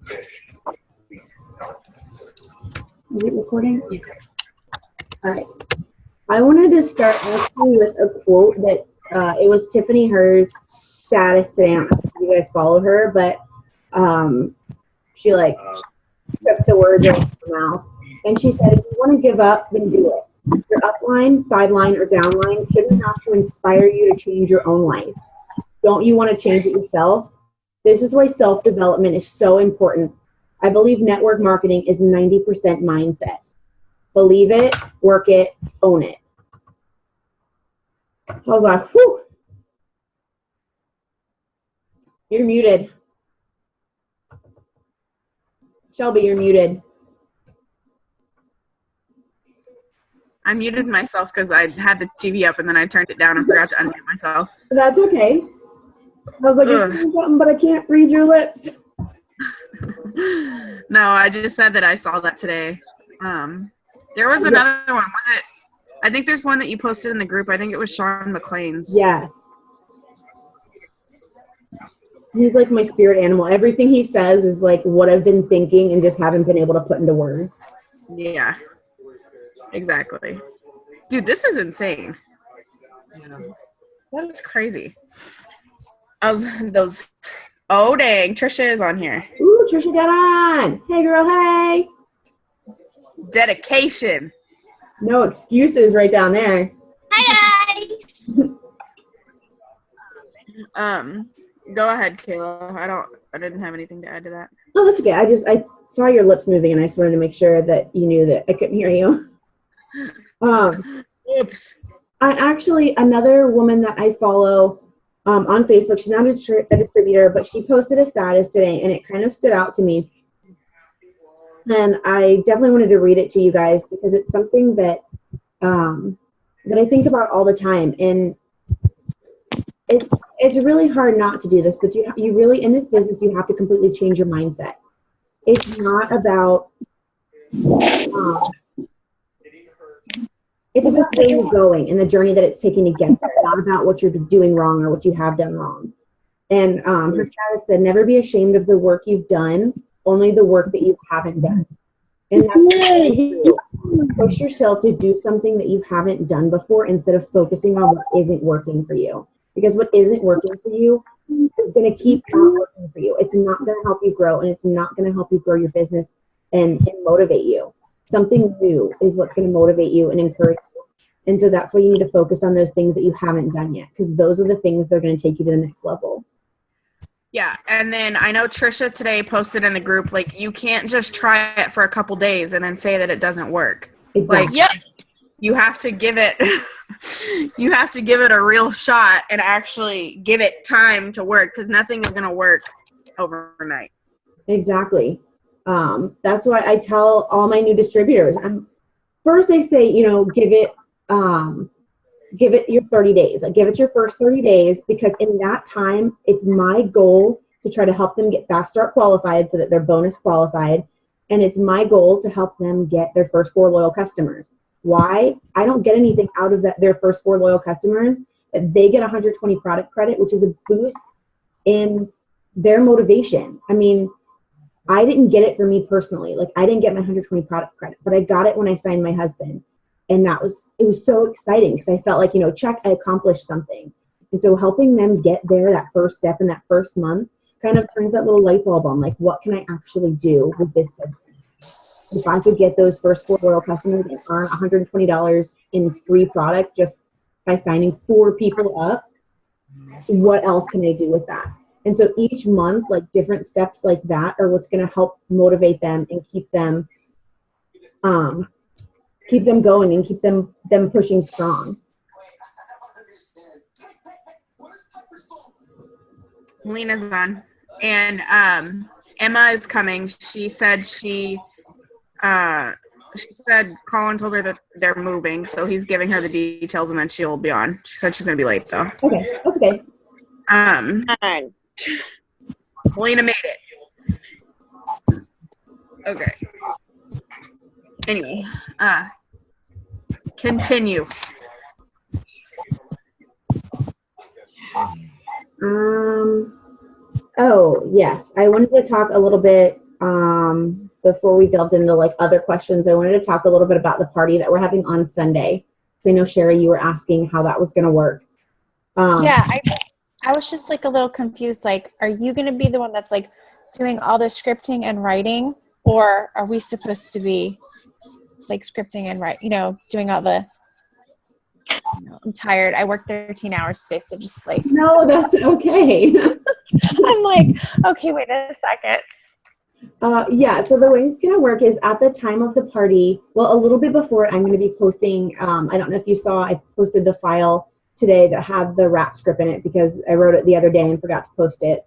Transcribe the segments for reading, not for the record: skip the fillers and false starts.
Is it recording? Yeah. All right. I wanted to start actually with a quote that it was Tiffany Herr's status today. I don't know if you guys follow her, but she like took the words out of her mouth. And she said, if you want to give up, then do it. Your upline, sideline, or downline shouldn't have to inspire you to change your own life. Don't you want to change it yourself? This is why self-development is so important. I believe network marketing is 90% mindset. Believe it, work it, own it. I was like, whew. You're muted. Shelby, you're muted. I muted myself because I had the TV up and then I turned it down and forgot to unmute myself. That's okay. I was like, I'm doing something, but I can't read your lips. No, I just said that I saw that today. There was another one. Was it? I think there's one that you posted in the group. I think it was Sean McLean's. Yes. He's like my spirit animal. Everything he says is like what I've been thinking and just haven't been able to put into words. Yeah. Exactly. Dude, this is insane. That is crazy. Oh, dang. Trisha is on here. Ooh, Trisha got on. Hey, girl, hey. Dedication. No excuses right down there. Hi, guys. Go ahead, Kayla. I didn't have anything to add to that. Oh, that's okay. I saw your lips moving and I just wanted to make sure that you knew that I couldn't hear you. Oops. Another woman that I follow on Facebook, she's not a distributor, but she posted a status today and it kind of stood out to me. And I definitely wanted to read it to you guys because it's something that that I think about all the time. And it's really hard not to do this, but you really, in this business, you have to completely change your mindset. It's not about it's about where you're going and the journey that it's taking to get there, not about what you're doing wrong or what you have done wrong. And her status said, never be ashamed of the work you've done, only the work that you haven't done. And that's push yourself to do something that you haven't done before instead of focusing on what isn't working for you. Because what isn't working for you is going to keep not working for you. It's not going to help you grow, and it's not going to help you grow your business and motivate you. Something new is what's going to motivate you and encourage you. And so that's why you need to focus on those things that you haven't done yet, because those are the things that are going to take you to the next level. Yeah, and then I know Trisha today posted in the group, like, you can't just try it for a couple days and then say that it doesn't work. Exactly. Like, you have to give it a real shot and actually give it time to work, because nothing is going to work overnight. Exactly. That's why I tell all my new distributors, first I say, give it your 30 days. Like, give it your first 30 days, because in that time, it's my goal to try to help them get Fast Start qualified so that they're bonus qualified. And it's my goal to help them get their first 4 loyal customers. Why? I don't get anything out of their first 4 loyal customers, but they get 120 product credit, which is a boost in their motivation. I mean, I didn't get it for me personally. Like, I didn't get my 120 product credit, but I got it when I signed my husband. And it was so exciting because I felt like, check, I accomplished something. And so helping them get there, that first step in that first month, kind of turns that little light bulb on, like, what can I actually do with this business? If I could get those first 4 loyal customers and earn $120 in free product just by signing 4 people up, what else can I do with that? And so each month, like, different steps like that are what's going to help motivate them and keep them going and keep them pushing strong. Lena's on. And Emma is coming. She said Colin told her that they're moving, so he's giving her the details and then she'll be on. She said she's gonna be late though. Okay, that's okay. Lena made it. Okay. Anyway, continue. Oh, yes. I wanted to talk a little bit before we delved into like other questions, I wanted to talk a little bit about the party that we're having on Sunday. So I know Sherry, you were asking how that was going to work. Yeah, I was just like a little confused. Like, are you going to be the one that's like doing all the scripting and writing, or are we supposed to be like scripting and doing all the? I'm tired. I worked 13 hours today, so just like. No, that's okay. I'm like, okay, wait a second. Yeah, so the way it's going to work is at the time of the party, well, a little bit before, I'm going to be posting, I don't know if you saw, I posted the file today that had the rap script in it because I wrote it the other day and forgot to post it.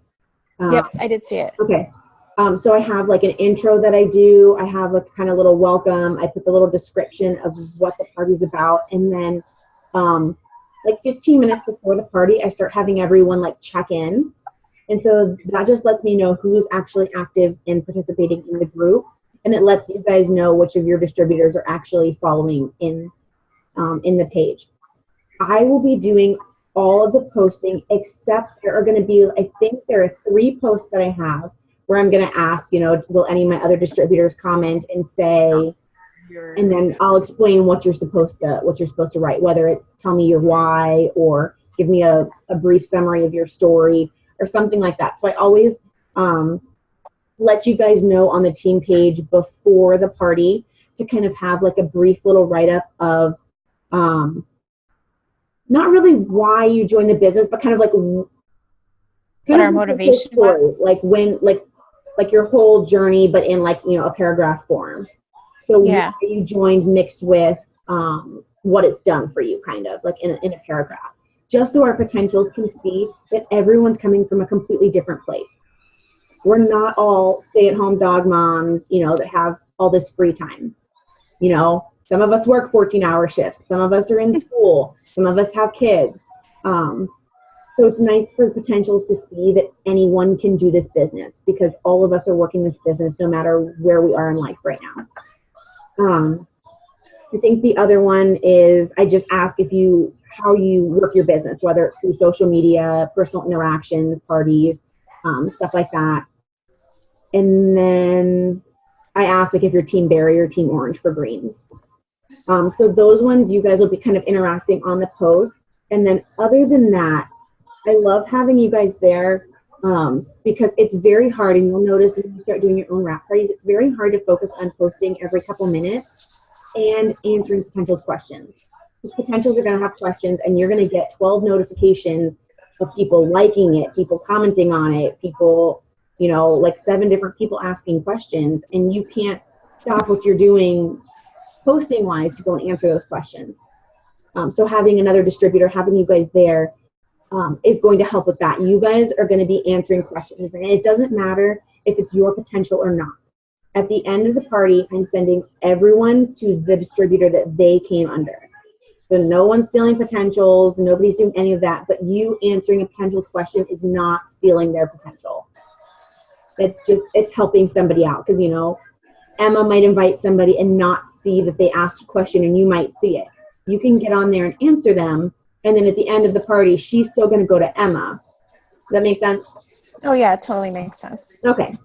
Yep, I did see it. Okay. So I have like an intro that I do. I have a kind of little welcome. I put the little description of what the party's about. And then like 15 minutes before the party, I start having everyone like check in. And so that just lets me know who's actually active and participating in the group. And it lets you guys know which of your distributors are actually following in the page. I will be doing all of the posting, except there are going to be, I think there are 3 posts that I have where I'm going to ask, will any of my other distributors comment and say, and then I'll explain what you're supposed to write, whether it's tell me your why or give me a brief summary of your story or something like that. So I always let you guys know on the team page before the party to kind of have like a brief little write-up of not really why you joined the business, but kind of like what our motivation was. Like when, like your whole journey, but in like, a paragraph form. So yeah, why you joined mixed with what it's done for you, kind of like in a paragraph, just so our potentials can see that everyone's coming from a completely different place. We're not all stay-at-home dog moms, that have all this free time. Some of us work 14-hour shifts. Some of us are in school. Some of us have kids. So it's nice for potentials to see that anyone can do this business because all of us are working this business no matter where we are in life right now. I think the other one is I just ask how you work your business, whether it's through social media, personal interactions, parties, stuff like that. And then I ask if you're Team Berry or Team Orange for greens. So those ones, you guys will be kind of interacting on the post. And then other than that, I love having you guys there because it's very hard, and you'll notice when you start doing your own wrap parties, it's very hard to focus on posting every couple minutes and answering potentials questions. Because potentials are going to have questions, and you're going to get 12 notifications of people liking it, people commenting on it, people, like 7 different people asking questions, and you can't stop what you're doing posting wise to go and answer those questions. So having another distributor, having you guys there is going to help with that. You guys are going to be answering questions, and it doesn't matter if it's your potential or not. At the end of the party, I'm sending everyone to the distributor that they came under. So no one's stealing potentials, nobody's doing any of that, but you answering a potentials question is not stealing their potential. It's helping somebody out because, Emma might invite somebody and not see that they asked a question, and you might see it. You can get on there and answer them, and then at the end of the party, she's still going to go to Emma. Does that make sense? Oh yeah, it totally makes sense. Okay.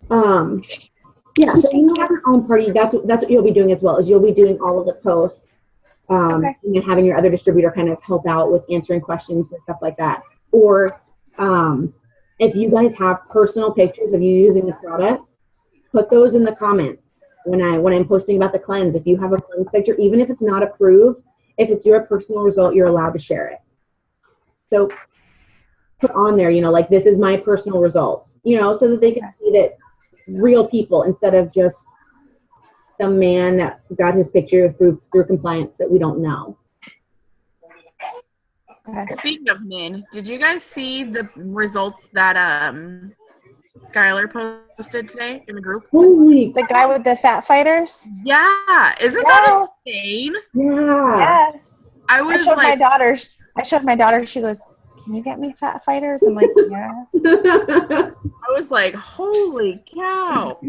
Yeah, so you have your own party. That's what you'll be doing as well, is you'll be doing all of the posts. Okay. And then having your other distributor kind of help out with answering questions and stuff like that. Or if you guys have personal pictures of you using the product, put those in the comments. When I'm posting about the cleanse, if you have a cleanse picture, even if it's not approved, if it's your personal result, you're allowed to share it. So put on there, like this is my personal results, so that they can see that real people instead of just some man that got his picture through compliance that we don't know. Okay. Speaking of men, did you guys see the results that Skylar posted today in the group? Holy The guy with the fat fighters? Yeah, isn't that insane? yeah. Yes. I was showed like, I showed my daughter, she goes, "Can you get me fat fighters?" I'm like, yes. I was like, holy cow.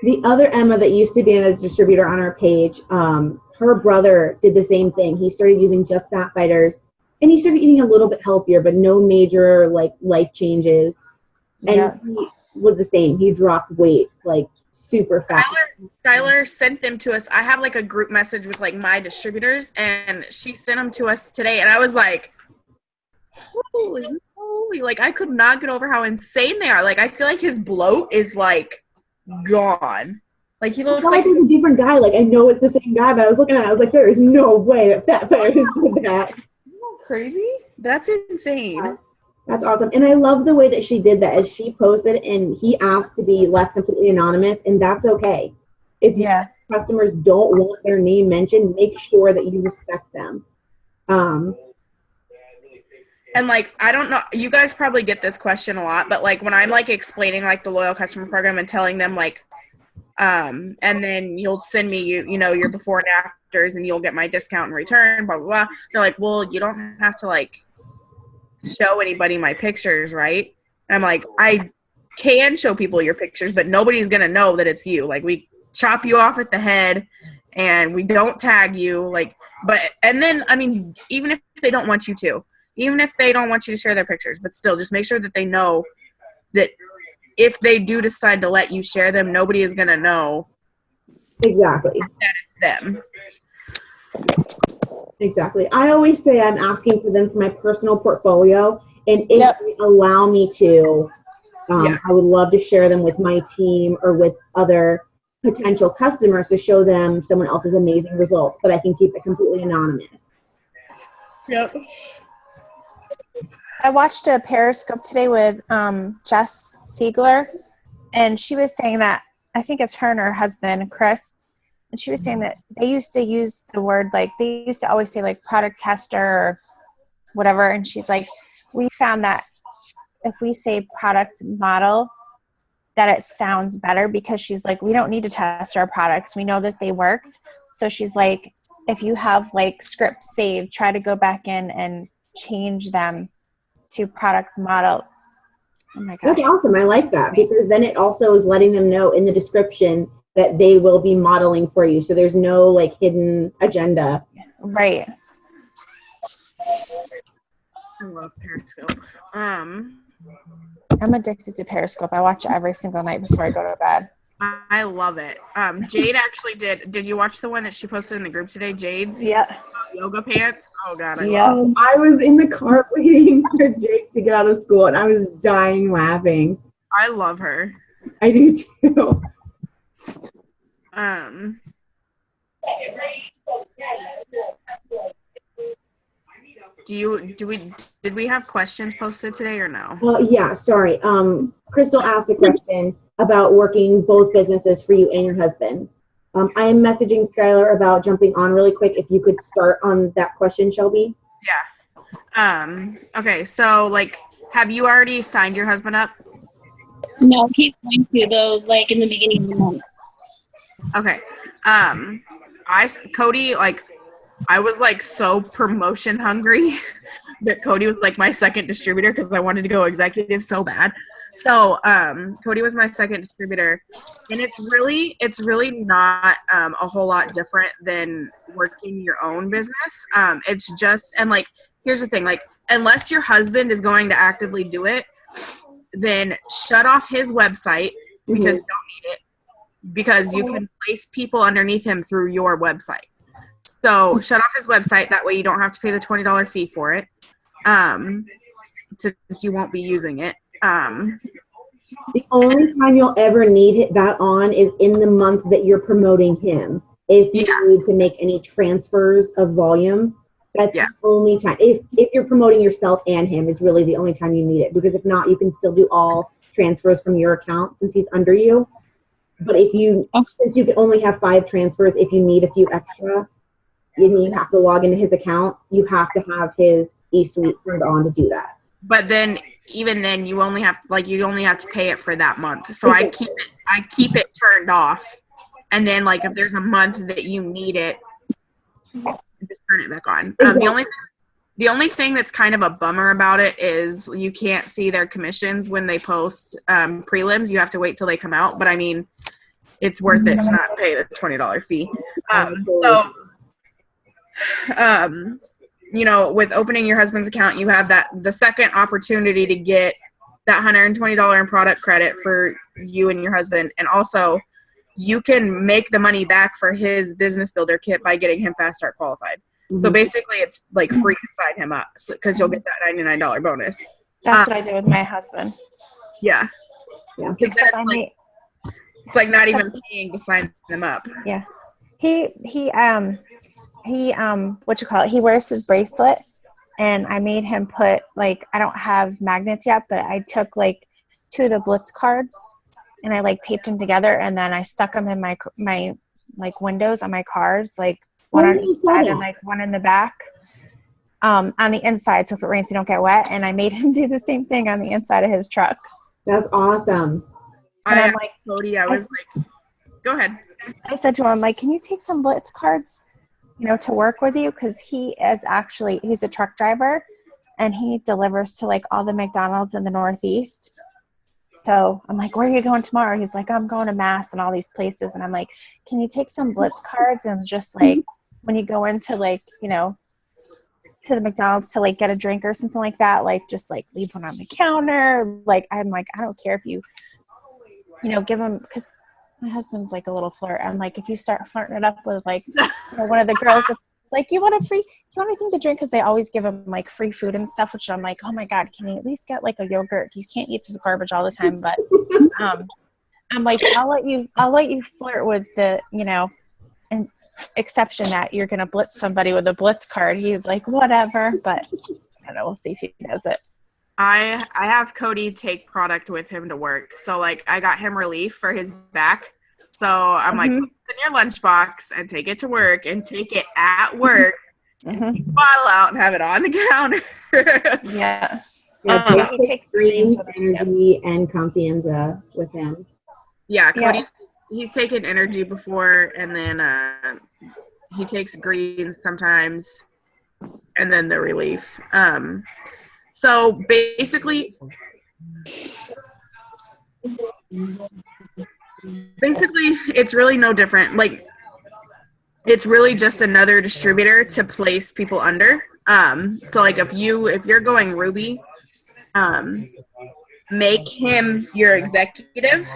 The other Emma that used to be a distributor on our page, her brother did the same thing. He started using just fat fighters, and he started eating a little bit healthier, but no major life changes. And was the same. He dropped weight like super fast. Skylar sent them to us. I have like a group message with like my distributors, and she sent them to us today, and I was like, holy, like I could not get over how insane they are. Like I feel like his bloat is like gone. Like he looks like a different guy. Like I know it's the same guy, but I was looking at it, I was like, there is no way that Fat Bear did that. Isn't that crazy? That's insane. That's awesome. And I love the way that she did that as she posted and he asked to be left completely anonymous, and that's okay. If customers don't want their name mentioned, make sure that you respect them. And like, I don't know, you guys probably get this question a lot, but like when I'm like explaining like the loyal customer program and telling them like, and then you'll send me, you know, your before and afters and you'll get my discount in return, blah, blah, blah. They're like, well, you don't have to like show anybody my pictures, right? And I'm like, I can show people your pictures, but nobody's going to know that it's you. Like we chop you off at the head and we don't tag you. Like, but, and then, I mean, even if they don't want you to, even if they don't want you to share their pictures, but still just make sure that they know that if they do decide to let you share them, nobody is going to know exactly that it's them. Exactly. I always say I'm asking for them for my personal portfolio, and if they allow me to, I would love to share them with my team or with other potential customers to show them someone else's amazing results, but I can keep it completely anonymous. Yep. I watched a Periscope today with Jess Siegler, and she was saying that, I think it's her and her husband, Chris, and she was saying that they used to use the word, like, they used to always say, like, product tester or whatever, and she's like, we found that if we say product model, that it sounds better, because she's like, we don't need to test our products. We know that they worked. So she's like, if you have, like, scripts saved, try to go back in and change them to product model. Oh my gosh. That's awesome. I like that, because then it also is letting them know in the description that they will be modeling for you. So there's no like hidden agenda. Right. I love Periscope. I'm addicted to Periscope. I watch it every single night before I go to bed. I love it. Jade actually did you watch the one that she posted in the group today? Jade's yoga pants. Oh God. I was in the car waiting for Jake to get out of school, and I was dying laughing. I love her. I do too. Did we have questions posted today or no? Yeah, sorry. Crystal asked a question about working both businesses for you and your husband. I am messaging Skylar about jumping on really quick. If you could start on that question, Shelby. Yeah. Okay, so like, have you already signed your husband up? No, he's going to though, like in the beginning of the month. Okay. Cody, like, I was like so promotion hungry that Cody was like my second distributor because I wanted to go executive so bad. So Cody was my second distributor, and it's really not a whole lot different than working your own business. It's just, and like, here's the thing, like, unless your husband is going to actively do it, then shut off his website because you don't need it, because you can place people underneath him through your website. So shut off his website. That way you don't have to pay the $20 fee for it, since you won't be using it. The only time you'll ever need that on is in the month that you're promoting him. If you need to make any transfers of volume, that's the only time. If you're promoting yourself and him, is really the only time you need it. Because if not, you can still do all transfers from your account since he's under you. But since you can only have 5 transfers, if you need a few extra, and you have to log into his account, you have to have his eSuite turned on to do that. But then, even then, you only have to pay it for that month. So I keep it turned off, and then like if there's a month that you need it, just turn it back on. The only thing that's kind of a bummer about it is you can't see their commissions when they post prelims. You have to wait till they come out. But I mean, it's worth it to not pay the $20 fee. You know, with opening your husband's account, you have the second opportunity to get that $120 in product credit for you and your husband. And also you can make the money back for his business builder kit by getting him Fast Start qualified. So basically it's like free to sign him up because you'll get that $99 bonus. That's what I did with my husband. Yeah. Yeah. Except It's like not even paying to sign them up. Yeah. He what you call it? He wears his bracelet, and I made him put, like, I don't have magnets yet, but I took like 2 of the Blitz cards and I like taped them together, and then I stuck them in my like windows on my cars, like one on each side and like one in the back, on the inside, so if it rains you don't get wet. And I made him do the same thing on the inside of his truck. That's awesome. And I'm like, Cody, I was like, go ahead. I said to him, like, can you take some Blitz cards, to work with you? Because he's a truck driver, and he delivers to like all the McDonald's in the Northeast. So I'm like, where are you going tomorrow? He's like, I'm going to Mass and all these places. And I'm like, can you take some Blitz cards and just like, when you go into like, to the McDonald's to like get a drink or something like that, like just like leave one on the counter. Like, I'm like, I don't care if you, give them, because my husband's like a little flirt. I'm like, if you start flirting it up with like one of the girls, it's like, do you want anything to drink? Because they always give them like free food and stuff, which I'm like, oh my God, can you at least get like a yogurt? You can't eat this garbage all the time. But I'm like, I'll let you flirt with the, an exception that you're going to blitz somebody with a Blitz card. He's like, whatever, but I don't know. We'll see if he does it. I have Cody take product with him to work. So like I got him relief for his back. So I'm like, put it in your lunchbox and take it to work and take it at work, bottle out and have it on the counter. Yeah. He takes Greens, Energy, and Confianza with him. Yeah, Cody, he's taken Energy before, and then he takes Greens sometimes, and then the relief. So basically it's really no different. Like, it's really just another distributor to place people under. So like if you're going Ruby, make him your executive.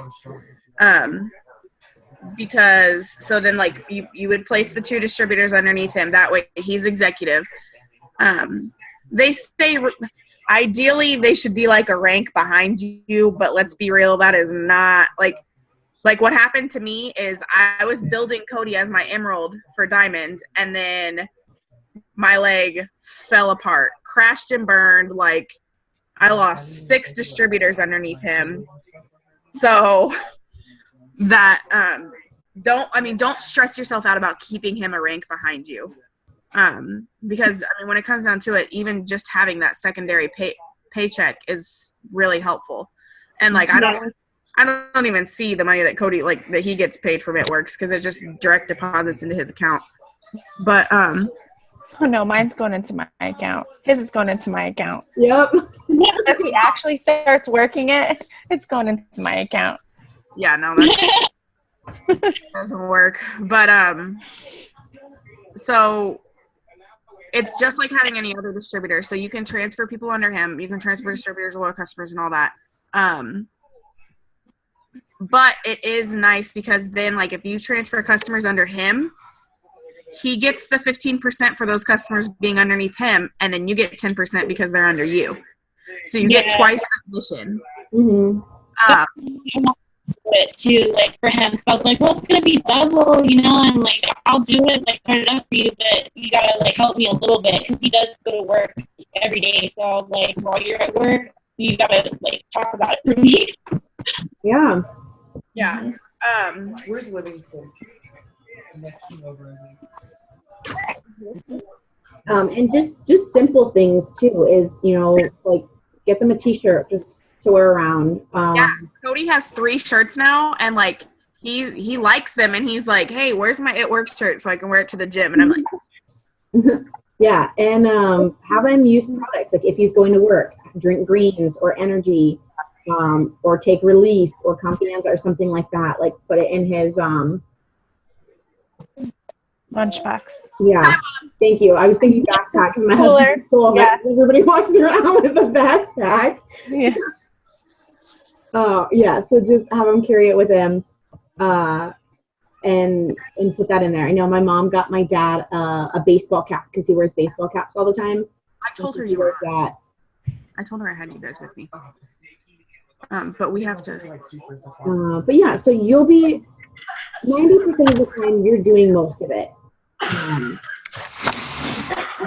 Because so then like you would place the 2 distributors underneath him. That way he's executive. They say ideally they should be like a rank behind you, but let's be real, that is not like what happened to me is I was building Cody as my emerald for diamond, and then my leg fell apart, crashed and burned. Like, I lost 6 distributors underneath him. So that don't stress yourself out about keeping him a rank behind you. Because when it comes down to it, even just having that secondary paycheck is really helpful. And like, I don't even see the money that Cody, like, that he gets paid from It-Works, because it just direct deposits into his account. But oh no, mine's going into my account. His is going into my account. Yep. As he actually starts working it, it's going into my account. Yeah, no, that doesn't work. But so it's just like having any other distributor. So you can transfer people under him. You can transfer distributors, loyal customers, and all that. But it is nice because then, like, if you transfer customers under him, he gets the 15% for those customers being underneath him, and then you get 10% because they're under you. So you get twice the commission. It too, like, for him. So I was like, well, it's gonna be double, and like, I'll do it, like, turn it up for you, but you gotta like help me a little bit, because he does go to work every day. So I was like, while you're at work, you gotta like talk about it for me. Yeah. Yeah. Where's Livingston? And just simple things too is, like, get them a t-shirt just to wear around. Cody has 3 shirts now, and like he likes them, and he's like, hey, where's my It-Works shirt so I can wear it to the gym? And I'm like, yeah. And have him use products. Like, if he's going to work, drink Greens or Energy, or take Relief or Confianza or something like that. Like, put it in his lunchbox. Yeah, thank you. I was thinking backpack, and my husband's full of it. Everybody walks around with a backpack. Yeah. Oh, yeah. So just have him carry it with him, uh, and put that in there. I know my mom got my dad a baseball cap because he wears baseball caps all the time. I told her He you were. wears that. I told her I had you guys with me. But we have to. But yeah, so you'll be 90% of the time you're doing most of it.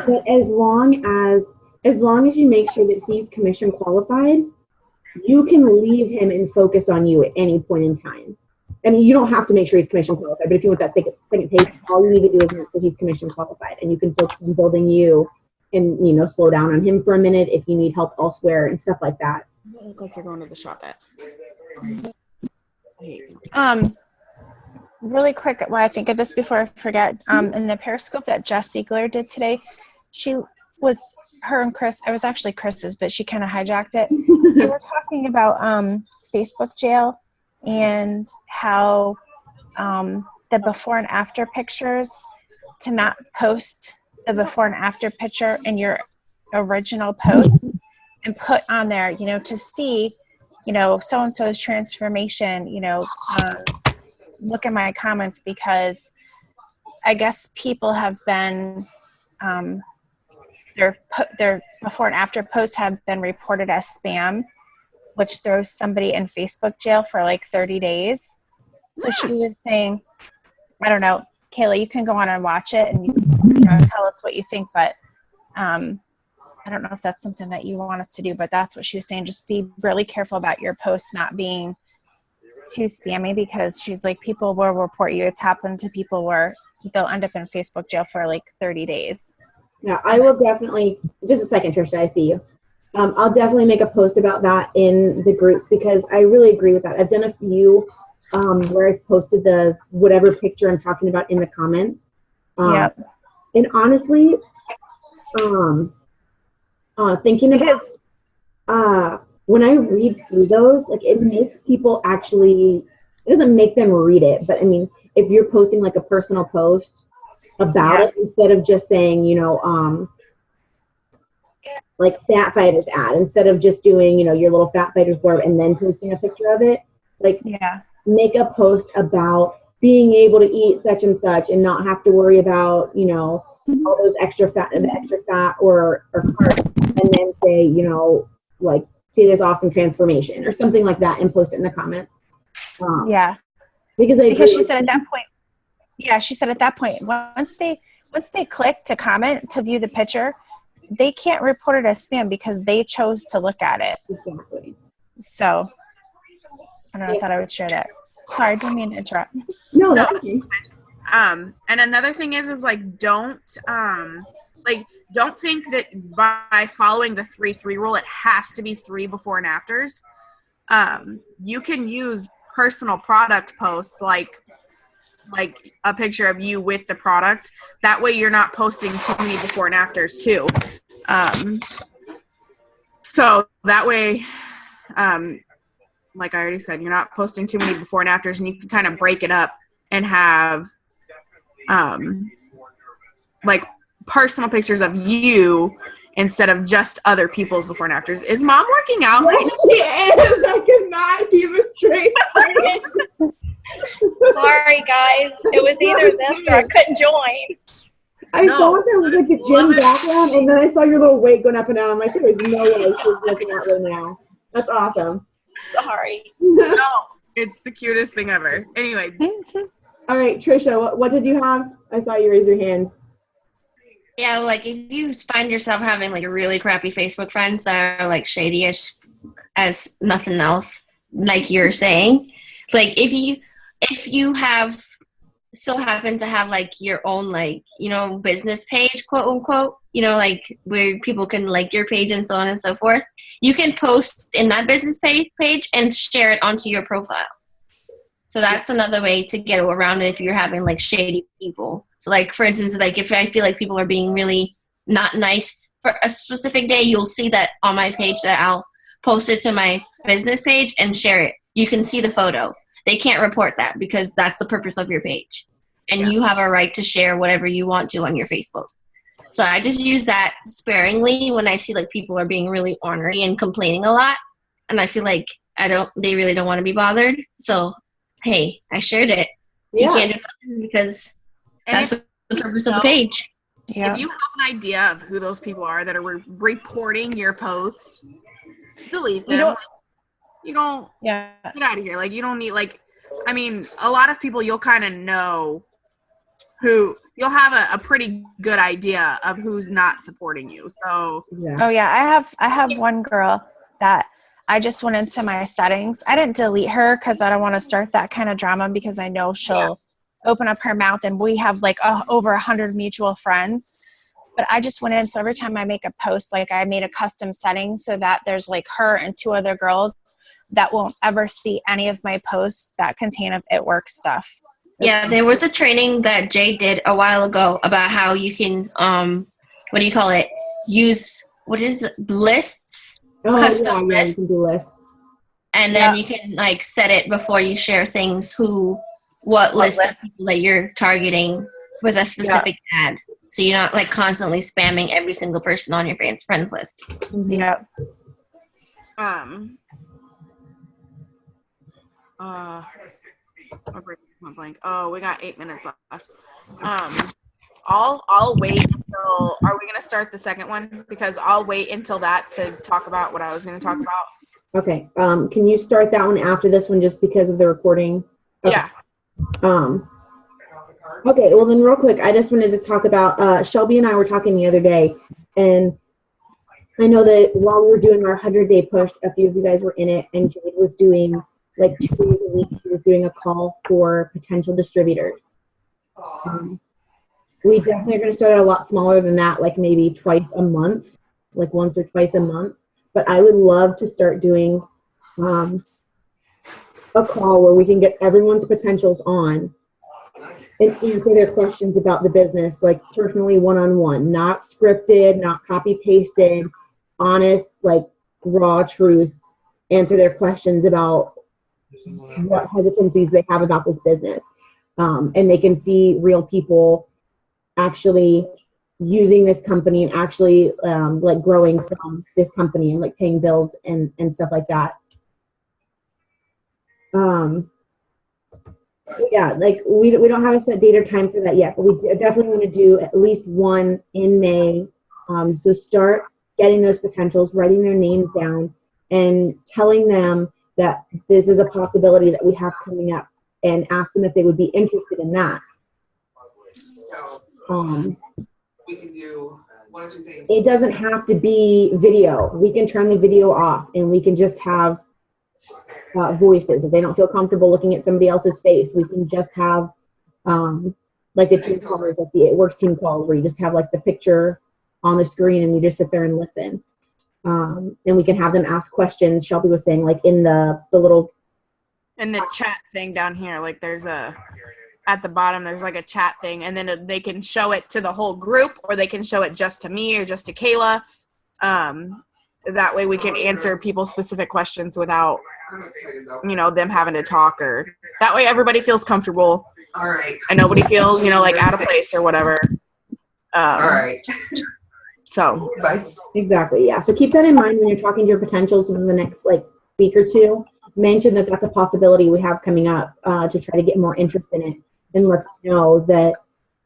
But as long as you make sure that he's commission qualified, you can leave him and focus on you at any point in time. I mean, you don't have to make sure he's commission qualified, but if you want that second page, all you need to do is make sure he's commission qualified, and you can focus on building you, and slow down on him for a minute if you need help elsewhere and stuff like that. You look like you're going to the shop at. Really quick, while I think of this before I forget, in the Periscope that Jess Siegler did today, her and Chris, I was actually Chris's, but she kind of hijacked it. They were talking about Facebook jail and how the before and after pictures, to not post the before and after picture in your original post and put on there, to see, so-and-so's transformation, look at my comments, because I guess people have been, their before and after posts have been reported as spam, which throws somebody in Facebook jail for like 30 days. So she was saying, I don't know, Kayla, you can go on and watch it and tell us what you think, but I don't know if that's something that you want us to do, but that's what she was saying. Just be really careful about your posts not being too spammy, because she's like, people will report you. It's happened to people where they'll end up in Facebook jail for like 30 days. Yeah, I will definitely, just a second, Trisha, I see you. I'll definitely make a post about that in the group, because I really agree with that. I've done a few where I've posted the whatever picture I'm talking about in the comments. Yep. And honestly, thinking about when I read through those, like, it makes people actually, it doesn't make them read it, but I mean, if you're posting like a personal post about it, instead of just saying, like Fat Fighters ad, instead of just doing, your little Fat Fighters blurb and then posting a picture of it, like, make a post about being able to eat such and such and not have to worry about, all those extra fat or carbs, and then say, like, see this awesome transformation or something like that, and post it in the comments. Because she said at that point, she said at that point, once they click to comment to view the picture, they can't report it as spam because they chose to look at it. Exactly. So I don't know, I thought I would share that. Sorry, didn't mean to interrupt. No, that's okay. And another thing is like, don't think that by following the 3-3 rule, it has to be 3 before and afters. You can use personal product posts, like a picture of you with the product. That way you're not posting too many before and afters too. So that way, like I already said, you're not posting too many before and afters, and you can kind of break it up and have like personal pictures of you instead of just other people's before and afters. Is Mom working out? Yes, she is. I could not keep it straight. Sorry, guys. It was either this or I couldn't join. I saw it with like the gym background, and then I saw your little weight going up and down. I'm like, there's no way she's working out right now. That's awesome. Sorry. No, it's the cutest thing ever. Anyway. All right, Trisha, what did you have? I saw you raise your hand. Yeah, like if you find yourself having like really crappy Facebook friends that are like shady-ish as nothing else, like you're saying, like if you have so happen to have like your own like, business page, quote unquote, like where people can like your page and so on and so forth, you can post in that business page and share it onto your profile. So that's another way to get around it if you're having like shady people. So like, for instance, like if I feel like people are being really not nice for a specific day, you'll see that on my page that I'll post it to my business page and share it. You can see the photo. They can't report that because that's the purpose of your page. And you have a right to share whatever you want to on your Facebook. So I just use that sparingly when I see like people are being really ornery and complaining a lot. and I feel like they really don't want to be bothered. So, hey, I shared it. You Yeah. can't do nothing because And that's if, the purpose of the page. Yeah. if you have an idea of who those people are that are reporting your posts, delete them. You don't Yeah. get out of here. Like, you don't need, like, I mean, a lot of people you'll kind of know who, you'll have a pretty good idea of who's not supporting you. So, Oh yeah, I have one girl that I just went into my settings. I didn't delete her because I don't want to start that kind of drama because I know she'll open up her mouth, and we have like over 100 mutual friends. But I just went in, so every time I make a post, like I made a custom setting so that there's like her and 2 other girls that won't ever see any of my posts that contain of It Works stuff. Yeah, there was a training that Jay did a while ago about how you can, what do you call it? Use, what is it? Lists? Custom You lists. can do lists. And then you can like set it before you share things, what list of people that you're targeting with a specific ad. So you're not like constantly spamming every single person on your friends list. Yeah. blank. Oh, we got 8 minutes left. I'll wait until, are we going to start the second one? Because I'll wait until that to talk about what I was going to talk about. Okay. Can you start that one after this one just because of the recording? Okay. Yeah. Okay, well then real quick, I just wanted to talk about, Shelby and I were talking the other day, and I know that while we were doing our 100-day push, a few of you guys were in it, and Jade was doing like 2 days a week, she was doing a call for potential distributors. We definitely are going to start out a lot smaller than that, like maybe twice a month, like once or twice a month. But I would love to start doing a call where we can get everyone's potentials on and answer their questions about the business, like personally, one-on-one, not scripted, not copy-pasted, honest, like raw truth, answer their questions about what hesitancies they have about this business. And they can see real people actually using this company and actually like growing from this company and like paying bills and stuff like that. Yeah, like we don't have a set date or time for that yet, but we definitely want to do at least one in May. So start getting those potentials, writing their names down, and telling them that this is a possibility that we have coming up, and ask them if they would be interested in that. We can do one or two things. It doesn't have to be video. We can turn the video off, and we can just have voices. If they don't feel comfortable looking at somebody else's face, we can just have like the team calls, like the It Works team calls, where you just have like the picture on the screen and you just sit there and listen. And we can have them ask questions. Shelby was saying, like in the little In the chat thing down here, like there's at the bottom, there's like a chat thing, and then they can show it to the whole group, or they can show it just to me or just to Kayla. That way we can answer people's specific questions without, them having to talk, or that way everybody feels comfortable. All right. And nobody feels, like out of place or whatever. All right. So. Bye. Exactly, yeah. So keep that in mind when you're talking to your potentials within the next like week or two. Mention that that's a possibility we have coming up to try to get more interest in it, and let them know that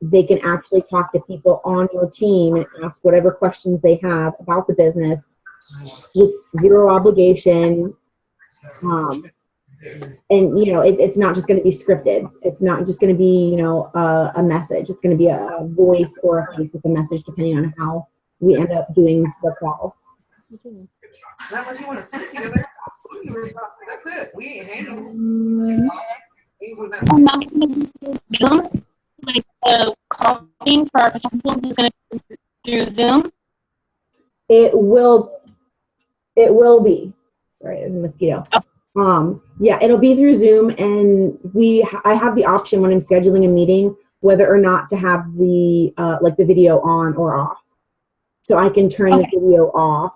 they can actually talk to people on your team and ask whatever questions they have about the business with zero obligation. And it's not just going to be scripted. It's not just going to be a message. It's going to be a voice or a face with a message, depending on how we end up doing the call. Not what you want to stick together. That's it. We ain't hanging. Zoom, like the calling for our potentials is going to be through Zoom. It will be. Right, there's a mosquito. Yeah, it'll be through Zoom, and I have the option when I'm scheduling a meeting whether or not to have the the video on or off. So I can turn the video off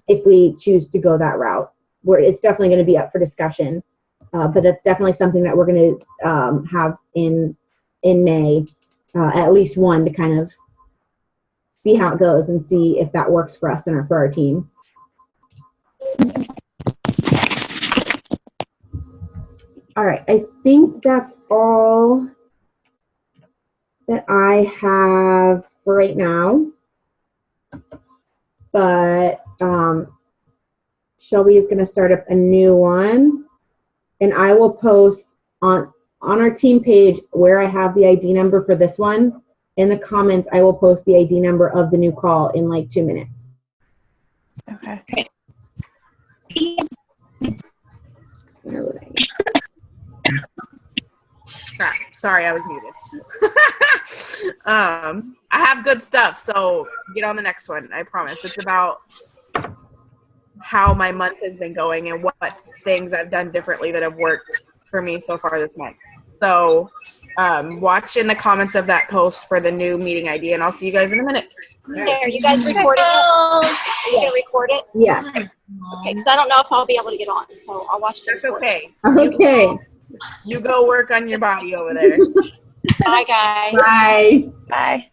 if we choose to go that route. Where it's definitely going to be up for discussion, but that's definitely something that we're going to have in May, at least one, to kind of see how it goes and see if that works for us and for our team. All right, I think that's all that I have for right now. But Shelby is going to start up a new one, and I will post on our team page where I have the ID number for this one. In the comments, I will post the ID number of the new call in like 2 minutes. Okay. Where would I- Crap. Sorry, I was muted. I have good stuff, so get on the next one. I promise. It's about how my month has been going and what things I've done differently that have worked for me so far this month. So watch in the comments of that post for the new meeting ID, and I'll see you guys in a minute. Okay, are you guys recording it? Are you going to record it? Yes. Okay, because I don't know if I'll be able to get on, so I'll watch the That's recording. okay. Okay. You go work on your body over there. Bye, guys. Bye. Bye.